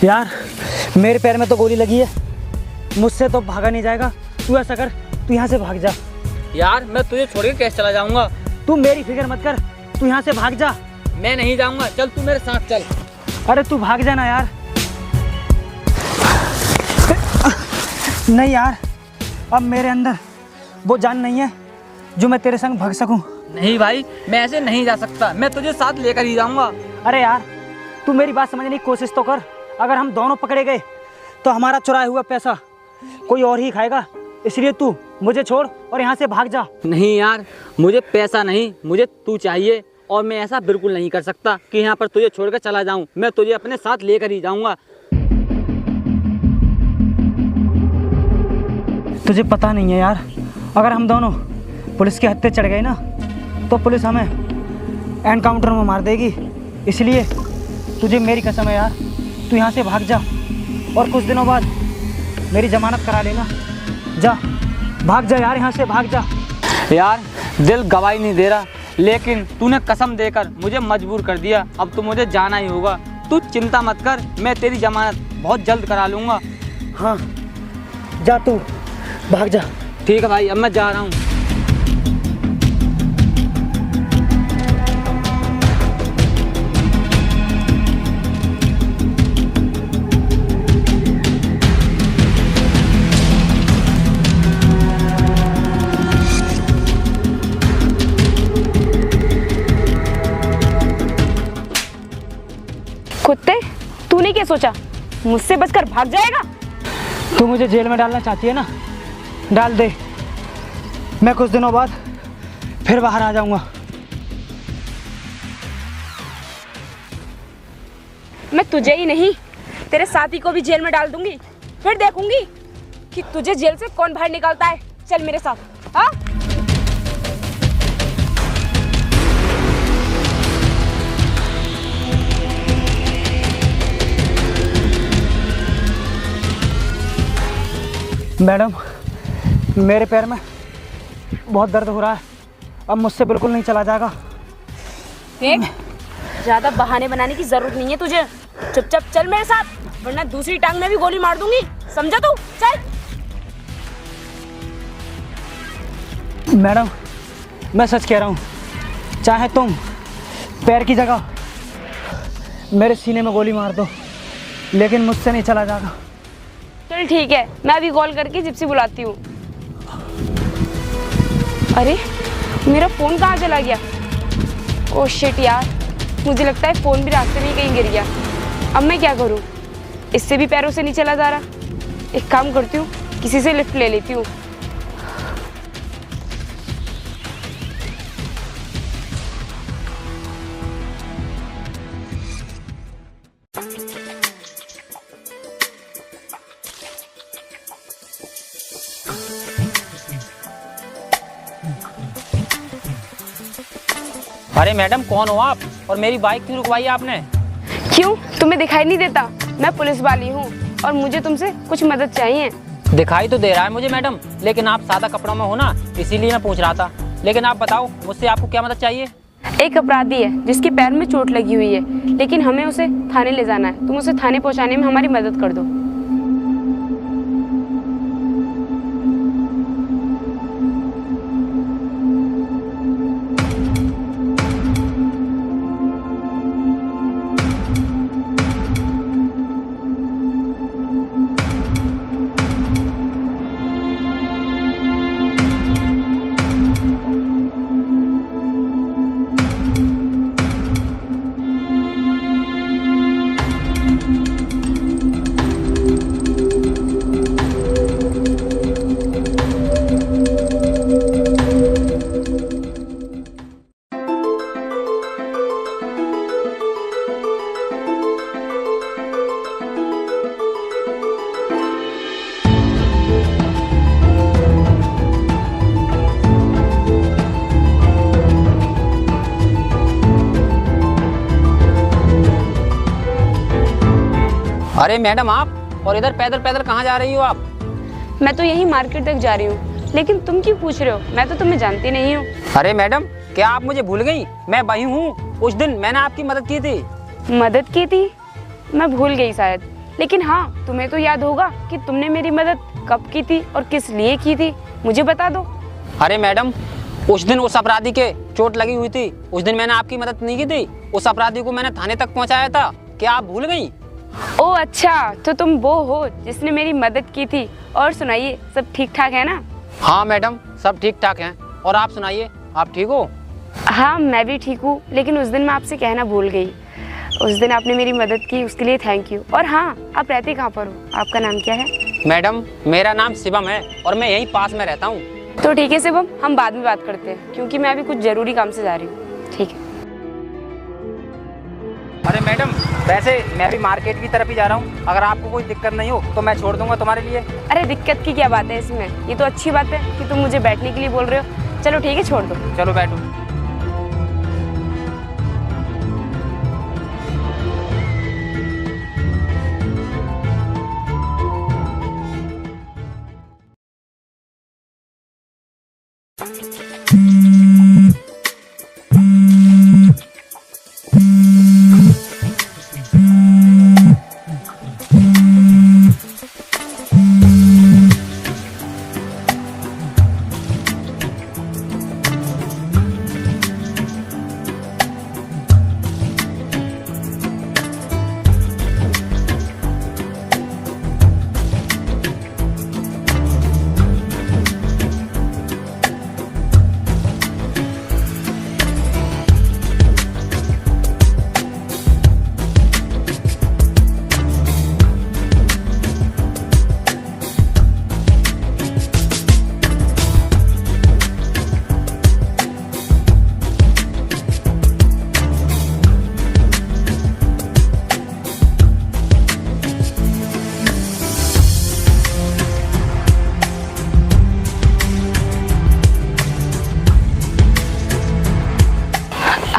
यार मेरे पैर में तो गोली लगी है, मुझसे तो भागा नहीं जाएगा। तू ऐसा कर, तू यहाँ से भाग जा। यार मैं तुझे छोड़ के कैसे चला जाऊंगा? तू मेरी फिक्र मत कर, तू यहाँ से भाग जा। मैं नहीं जाऊंगा, चल तू मेरे साथ चल। अरे तू भाग जाना यार। नहीं यार, अब मेरे अंदर वो जान नहीं है जो मैं तेरे संग भाग सकूं। नहीं भाई, मैं ऐसे नहीं जा सकता, मैं तुझे साथ लेकर ही जाऊंगा। अरे यार तू मेरी बात समझने की कोशिश तो कर। अगर हम दोनों पकड़े गए तो हमारा चुराया हुआ पैसा कोई और ही खाएगा, इसलिए तू मुझे छोड़ और यहाँ से भाग जा। नहीं यार, मुझे पैसा नहीं, मुझे तू चाहिए। और मैं ऐसा बिल्कुल नहीं कर सकता कि यहाँ पर तुझे छोड़कर चला जाऊं। मैं तुझे अपने साथ लेकर ही जाऊंगा। तुझे पता नहीं है यार, अगर हम दोनों पुलिस के हत्थे चढ़ गए ना तो पुलिस हमें एनकाउंटर में मार देगी। इसलिए तुझे मेरी कसम है यार, तू यहाँ से भाग जा और कुछ दिनों बाद मेरी जमानत करा लेना। जा, भाग जा यार, यहाँ से भाग जा। यार दिल गवाही नहीं दे रहा, लेकिन तूने कसम देकर मुझे मजबूर कर दिया। अब तो मुझे जाना ही होगा। तू चिंता मत कर, मैं तेरी जमानत बहुत जल्द करा लूँगा। हाँ जा, तू भाग जा। ठीक है भाई, अब मैं जा रहा हूँ। कुत्ते, तूने क्या सोचा मुझसे बचकर भाग जाएगा? तू मुझे जेल में डालना चाहती है ना, डाल दे। मैं कुछ दिनों बाद फिर बाहर आ जाऊंगा। मैं तुझे ही नहीं, तेरे साथी को भी जेल में डाल दूंगी। फिर देखूंगी कि तुझे जेल से कौन बाहर निकालता है। चल मेरे साथ। हाँ, मैडम, मेरे पैर में बहुत दर्द हो रहा है, अब मुझसे बिल्कुल नहीं चला जाएगा। देख, ज्यादा बहाने बनाने की जरूरत नहीं है तुझे। चुपचाप चल मेरे साथ, वरना दूसरी टांग में भी गोली मार दूंगी। समझा तू? चल। मैडम, मैं सच कह रहा हूँ, चाहे तुम पैर की जगह मेरे सीने में गोली मार दो, लेकिन मुझसे नहीं चला जाएगा। चल ठीक है, मैं अभी कॉल करके जिप्सी बुलाती हूँ। अरे मेरा फोन कहाँ चला गया? ओह शिट यार, मुझे लगता है फोन भी रास्ते में ही कहीं गिर गया। अब मैं क्या करूँ? इससे भी पैरों से नहीं चला जा रहा। एक काम करती हूँ, किसी से लिफ्ट ले लेती हूँ। अरे मैडम, कौन हो आप और मेरी बाइक क्यों रुकवाई आपने? क्यों, तुम्हें दिखाई नहीं देता? मैं पुलिस वाली हूँ और मुझे तुमसे कुछ मदद चाहिए। दिखाई तो दे रहा है मुझे मैडम, लेकिन आप सादा कपड़ों में हो ना, इसीलिए मैं पूछ रहा था। लेकिन आप बताओ, मुझसे आपको क्या मदद चाहिए? एक अपराधी है जिसके पैर में चोट लगी हुई है, लेकिन हमें उसे थाने ले जाना है। तुम उसे थाने पहुँचाने में हमारी मदद कर दो। अरे मैडम, आप और इधर पैदल पैदल कहाँ जा रही हो आप? मैं तो यही मार्केट तक जा रही हूँ, लेकिन तुम क्यों पूछ रहे हो? मैं तो तुम्हें जानती नहीं हूँ। अरे मैडम, क्या आप मुझे भूल गई? मैं वही हूँ, उस दिन मैंने आपकी मदद की थी। मदद की थी? मैं भूल गई शायद। लेकिन हाँ, तुम्हें तो याद होगा कि तुमने मेरी मदद कब की थी और किस लिए की थी, मुझे बता दो। अरे मैडम, उस दिन उस अपराधी के चोट लगी हुई थी, उस दिन मैंने आपकी मदद नहीं की थी। उस अपराधी को मैंने थाने तक पहुंचाया था, क्या आप भूल गई? ओह अच्छा, तो तुम वो हो जिसने मेरी मदद की थी। और सुनाइए, सब ठीक ठाक है ना? हाँ मैडम, सब ठीक ठाक हैं। और आप सुनाइए, आप ठीक हो? हाँ, मैं भी ठीक हूँ, लेकिन उस दिन मैं आपसे कहना भूल गई। उस दिन आपने मेरी मदद की, उसके लिए थैंक यू। और हाँ, आप रहते कहाँ पर हो? आपका नाम क्या है? मैडम, मेरा नाम शिवम है और मैं यहीं पास में रहता हूँ। तो ठीक है शिवम, हम बाद में बात करते हैं, क्योंकि मैं अभी कुछ जरूरी काम से जा रही हूँ। ठीक है। अरे मैडम, वैसे मैं भी मार्केट की तरफ ही जा रहा हूँ, अगर आपको कोई दिक्कत नहीं हो तो मैं छोड़ दूंगा तुम्हारे लिए। अरे दिक्कत की क्या बात है इसमें, ये तो अच्छी बात है कि तुम मुझे बैठने के लिए बोल रहे हो। चलो ठीक है, छोड़ दो। चलो बैठो।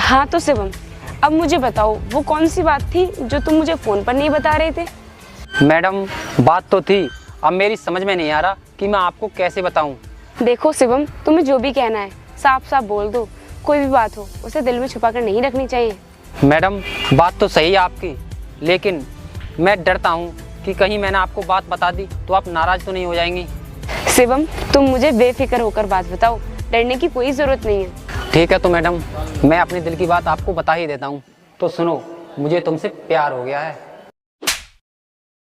हाँ तो शिवम, अब मुझे बताओ, वो कौन सी बात थी जो तुम मुझे फोन पर नहीं बता रहे थे? मैडम, बात तो थी, अब मेरी समझ में नहीं आ रहा कि मैं आपको कैसे बताऊं। देखो शिवम, तुम्हें जो भी कहना है साफ साफ बोल दो। कोई भी बात हो उसे दिल में छुपा कर नहीं रखनी चाहिए। मैडम, बात तो सही है आपकी, लेकिन मैं डरता हूँ कि कहीं मैंने आपको बात बता दी तो आप नाराज तो नहीं हो जाएंगी। शिवम, तुम मुझे बेफिक्र होकर बात बताओ, डरने की कोई जरूरत नहीं है। ठीक है तो मैडम, मैं अपने दिल की बात आपको बता ही देता हूँ। तो सुनो, मुझे तुमसे प्यार हो गया है।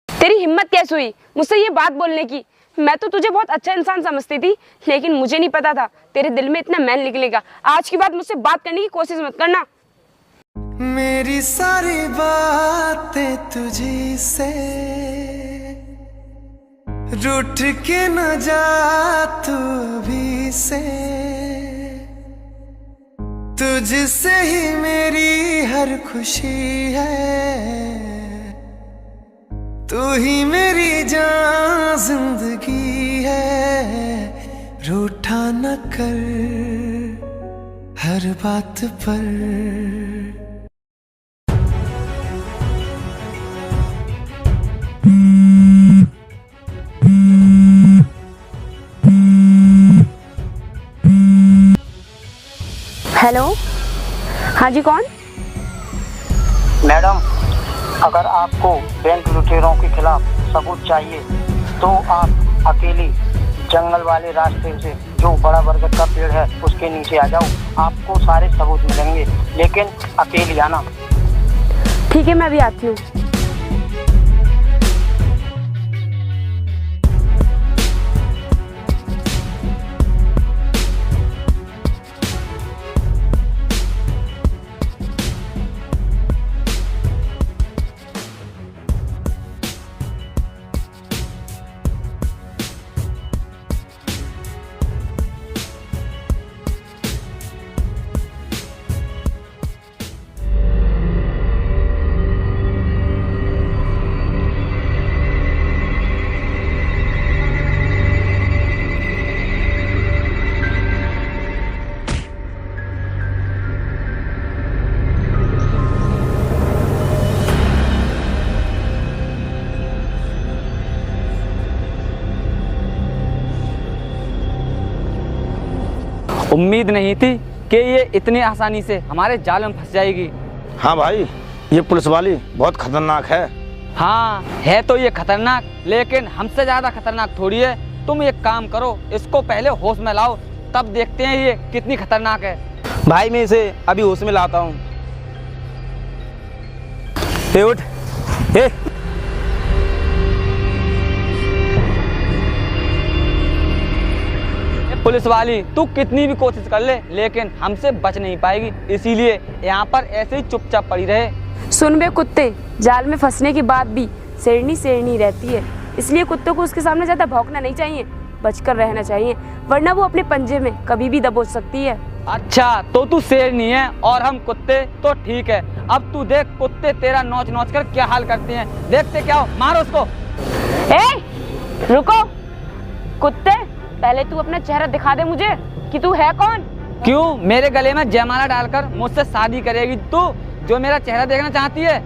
तेरी हिम्मत कैसे हुई मुझसे ये बात बोलने की? मैं तो तुझे बहुत अच्छा इंसान समझती थी, लेकिन मुझे नहीं पता था तेरे दिल में इतना मैल निकलेगा। आज के बाद मुझसे बात करने की कोशिश मत करना। मेरी सारी बातें तुझी से रूठ के न जा तू अभी से, तुझसे ही मेरी हर खुशी है, तू ही मेरी जान जिंदगी है। रूठा न कर हर बात पर। हेलो, हाँ जी, कौन? मैडम, अगर आपको बैंक लुटेरों के खिलाफ सबूत चाहिए तो आप अकेली जंगल वाले रास्ते से, जो बड़ा बरगद का पेड़ है उसके नीचे आ जाओ, आपको सारे सबूत मिलेंगे, लेकिन अकेली आना। ठीक है, मैं भी आती हूँ। उम्मीद नहीं थी कि ये इतनी आसानी से हमारे जाल में फंस जाएगी। हाँ भाई, ये पुलिस वाली बहुत खतरनाक है। हाँ है तो ये खतरनाक, लेकिन हमसे ज़्यादा खतरनाक थोड़ी है। तुम एक काम करो, इसको पहले होश में लाओ, तब देखते हैं ये कितनी खतरनाक है। भाई मैं इसे अभी होश में लाता हूँ। ए उठ, ए पुलिस वाली तू कितनी भी कोशिश कर ले, लेकिन हमसे बच नहीं पाएगी, इसीलिए यहाँ पर ऐसे ही चुपचाप पड़ी रहे। सुन बे कुत्ते, जाल में फंसने के बाद भी शेरनी शेरनी रहती है, इसलिए कुत्तों को उसके सामने ज़्यादा भौंकना नहीं चाहिए, बचकर रहना चाहिए, वरना वो अपने पंजे में कभी भी दबोच सकती है। अच्छा तो तू शेरनी है और हम कुत्ते, तो ठीक है। अब तू देख कुत्ते तेरा नोच नोच कर क्या हाल करते हैं, देखते क्या हो, मारो उसको। ए, रुको कुत्ते, पहले तू अपना चेहरा दिखा दे मुझे कि तू है कौन। क्यों, मेरे गले में जयमाला डालकर मुझसे शादी करेगी तू, जो मेरा चेहरा देखना चाहती है?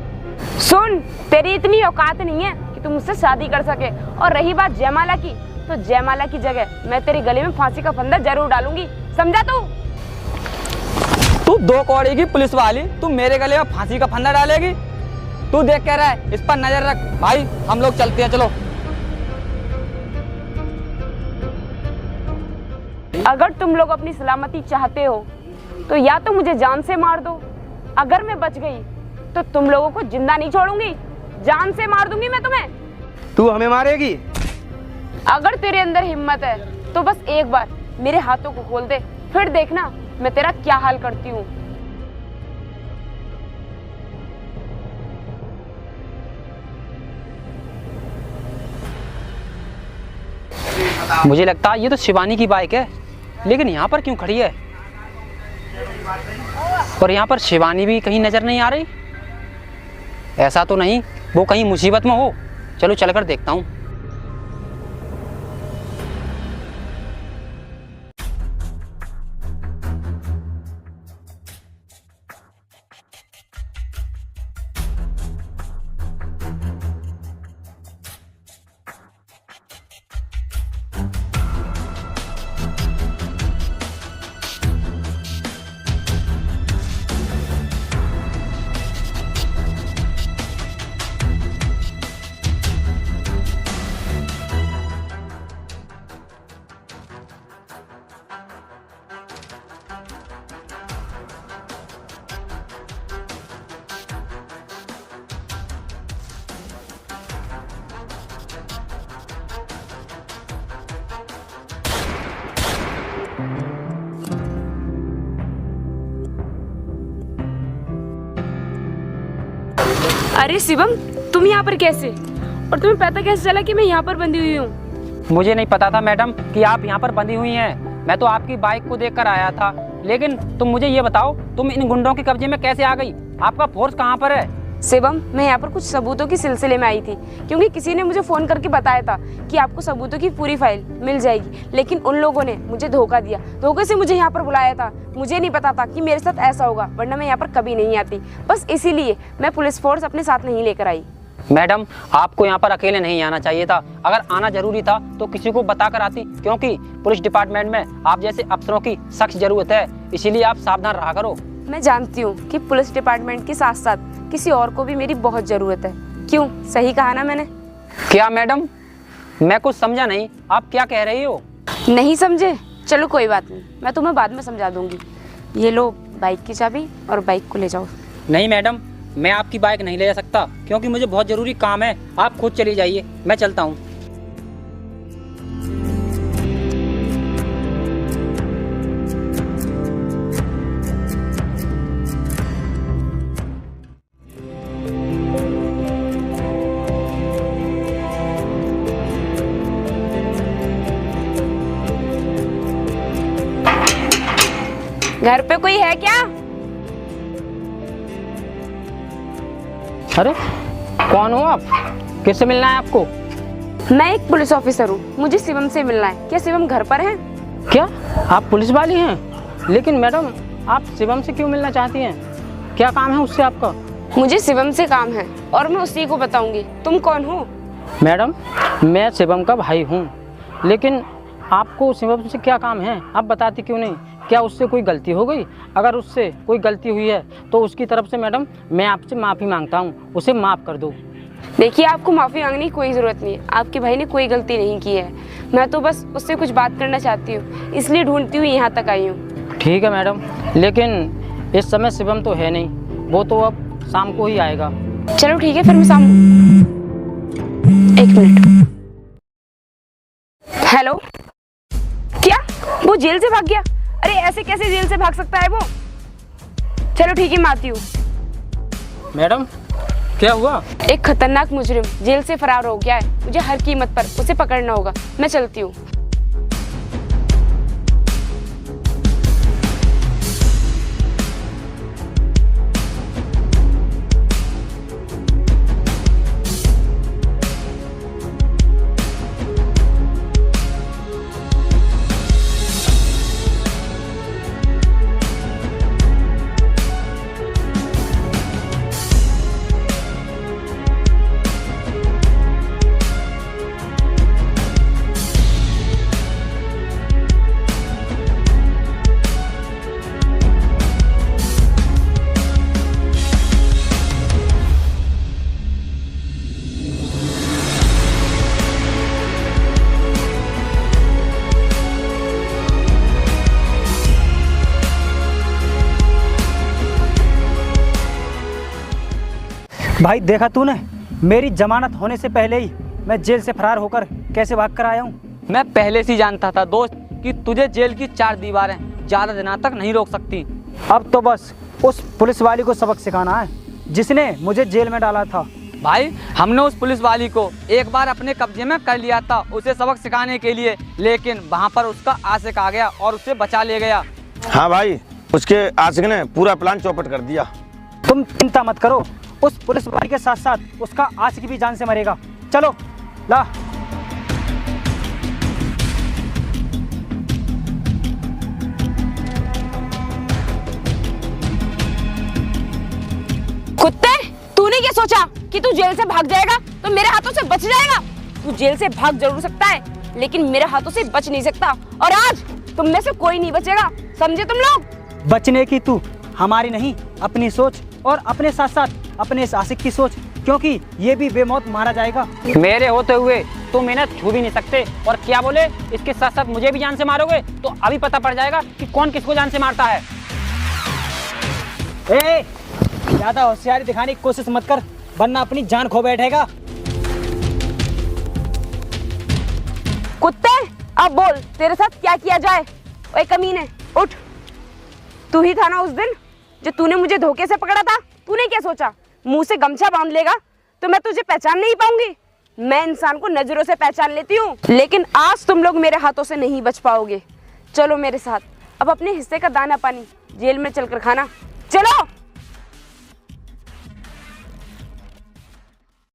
सुन, तेरी इतनी औकात नहीं है कि तू मुझसे शादी कर सके, और रही बात जयमाला की, तो जयमाला की जगह मैं तेरे गले में फांसी का फंदा जरूर डालूंगी, समझा तू? तू दो कौड़ी की पुलिस वाली, तू मेरे गले में फांसी का फंदा डालेगी? तू देख क्या रहा है, इस पर नजर रख। भाई हम लोग चलते हैं, चलो। अगर तुम लोग अपनी सलामती चाहते हो तो या तो मुझे जान से मार दो, अगर मैं बच गई तो तुम लोगों को जिंदा नहीं छोड़ूंगी, जान से मार दूंगी मैं तुम्हें। तू हमें मारेगी? अगर तेरे अंदर हिम्मत है तो बस एक बार मेरे हाथों को खोल दे, फिर देखना मैं तेरा क्या हाल करती हूँ। मुझे लगता है ये तो शिवानी की बाइक है, लेकिन यहाँ पर क्यों खड़ी है? और यहाँ पर शिवानी भी कहीं नजर नहीं आ रही। ऐसा तो नहीं वो कहीं मुसीबत में हो। चलो चलकर देखता हूँ। अरे शिवम, तुम यहाँ पर कैसे, और तुम्हें पता कैसे चला कि मैं यहाँ पर बंधी हुई हूँ? मुझे नहीं पता था मैडम कि आप यहाँ पर बंधी हुई हैं। मैं तो आपकी बाइक को देखकर आया था, लेकिन तुम मुझे ये बताओ, तुम इन गुंडों के कब्जे में कैसे आ गई? आपका फोर्स कहाँ पर है? शिवम, मैं यहाँ पर कुछ सबूतों के सिलसिले में आई थी, क्योंकि किसी ने मुझे फ़ोन करके बताया था कि आपको सबूतों की पूरी फाइल मिल जाएगी, लेकिन उन लोगों ने मुझे धोखा दिया, धोखे से मुझे यहाँ पर बुलाया था। मुझे नहीं पता था कि मेरे साथ ऐसा होगा, वरना मैं यहाँ पर कभी नहीं आती। बस इसीलिए मैं पुलिस फोर्स अपने साथ नहीं लेकर आई। मैडम, आपको यहाँ पर अकेले नहीं आना चाहिए था। अगर आना जरूरी था तो किसी को बताकर आती, क्योंकि पुलिस डिपार्टमेंट में आप जैसे अफसरों की सख्त जरूरत है, इसीलिए आप सावधान रहा करो। मैं जानती हूँ कि पुलिस डिपार्टमेंट के साथ साथ किसी और को भी मेरी बहुत ज़रूरत है। क्यों, सही कहा ना मैंने? क्या मैडम, मैं कुछ समझा नहीं, आप क्या कह रही हो? नहीं समझे? चलो कोई बात नहीं, मैं तुम्हें बाद में समझा दूंगी। ये लो बाइक की चाबी और बाइक को ले जाओ। नहीं मैडम, मैं आपकी बाइक नहीं ले जा सकता, क्योंकि मुझे बहुत ज़रूरी काम है। आप खुद चली जाइए, मैं चलता हूँ। घर पे कोई है क्या? अरे कौन हो आप? किससे मिलना है आपको? मैं एक पुलिस ऑफिसर हूँ, मुझे शिवम से मिलना है। क्या शिवम घर पर है? क्या आप पुलिस वाली हैं? लेकिन मैडम, आप शिवम से क्यों मिलना चाहती हैं? क्या काम है उससे आपका? मुझे शिवम से काम है और मैं उसी को बताऊंगी। तुम कौन हो? मैडम, मैं शिवम का भाई हूँ, लेकिन आपको शिवम से क्या काम है? आप बताती क्यों नहीं? क्या उससे कोई गलती हो गई? अगर उससे कोई गलती हुई है तो उसकी तरफ से मैडम मैं आपसे माफ़ी मांगता हूँ, उसे माफ़ कर दो। देखिए, आपको माफ़ी मांगने की कोई ज़रूरत नहीं है। आपके भाई ने कोई गलती नहीं की है। मैं तो बस उससे कुछ बात करना चाहती हूँ, इसलिए ढूंढती हुई यहाँ तक आई हूँ। ठीक है मैडम, लेकिन इस समय शिवम तो है नहीं, वो तो अब शाम को ही आएगा। चलो ठीक है, फिर मैं शाम। एक मिनट। हेलो, क्या वो जेल से भाग गया? अरे ऐसे कैसे जेल से भाग सकता है वो? चलो ठीक है, मैं आती हूँ। मैडम, क्या हुआ? एक खतरनाक मुजरिम जेल से फरार हो गया है। मुझे हर कीमत पर उसे पकड़ना होगा। मैं चलती हूँ। भाई देखा तूने, मेरी जमानत होने से पहले ही मैं जेल से फरार होकर कैसे भाग कर आया हूँ। मैं पहले से ही जानता था दोस्त कि तुझे जेल की 4 दीवारें ज़्यादा दिनों तक नहीं रोक सकती। अब तो बस उस पुलिस वाली को सबक सिखाना है जिसने मुझे जेल में डाला था। भाई, हमने उस पुलिस वाली को एक बार अपने कब्जे में कर लिया था उसे सबक सिखाने के लिए, लेकिन वहाँ पर उसका आशिक आ गया और उसे बचा ले गया। हाँ भाई, उसके आशिक ने पूरा प्लान चौपट कर दिया। तुम चिंता मत करो, उस पुलिस वाली के साथ साथ उसका आशिक भी जान से मरेगा। चलो ला। कुत्ते, तूने क्या सोचा कि तू जेल से भाग जाएगा तो मेरे हाथों से बच जाएगा? तू जेल से भाग जरूर सकता है, लेकिन मेरे हाथों से बच नहीं सकता। और आज तुम में से कोई नहीं बचेगा, समझे तुम लोग? बचने की तू हमारी नहीं, अपनी सोच और अपने साथ साथ अपने इस आशिक की सोच, क्योंकि ये भी बेमौत मारा जाएगा। मेरे होते हुए तुम इन्हें छू भी नहीं सकते। और क्या बोले, इसके साथ साथ मुझे भी जान से मारोगे? तो अभी पता पड़ जाएगा कि कौन किसको जान से मारता है। ए, ज्यादा होशियारी दिखाने की कोशिश मत कर, वरना अपनी जान खो बैठेगा। कुत्ते, अब बोल तेरे साथ क्या किया जाए? ओए कमीने, उठ। तू ही था ना उस दिन जो तूने मुझे धोखे से पकड़ा था? तूने क्या सोचा मुंह से गमछा बांध लेगा तो मैं तुझे पहचान नहीं पाऊंगी? मैं इंसान को नजरों से पहचान लेती हूँ, लेकिन आज तुम लोग मेरे हाथों से नहीं बच पाओगे। चलो मेरे साथ, अब अपने हिस्से का दाना पानी जेल में चलकर खाना। चलो।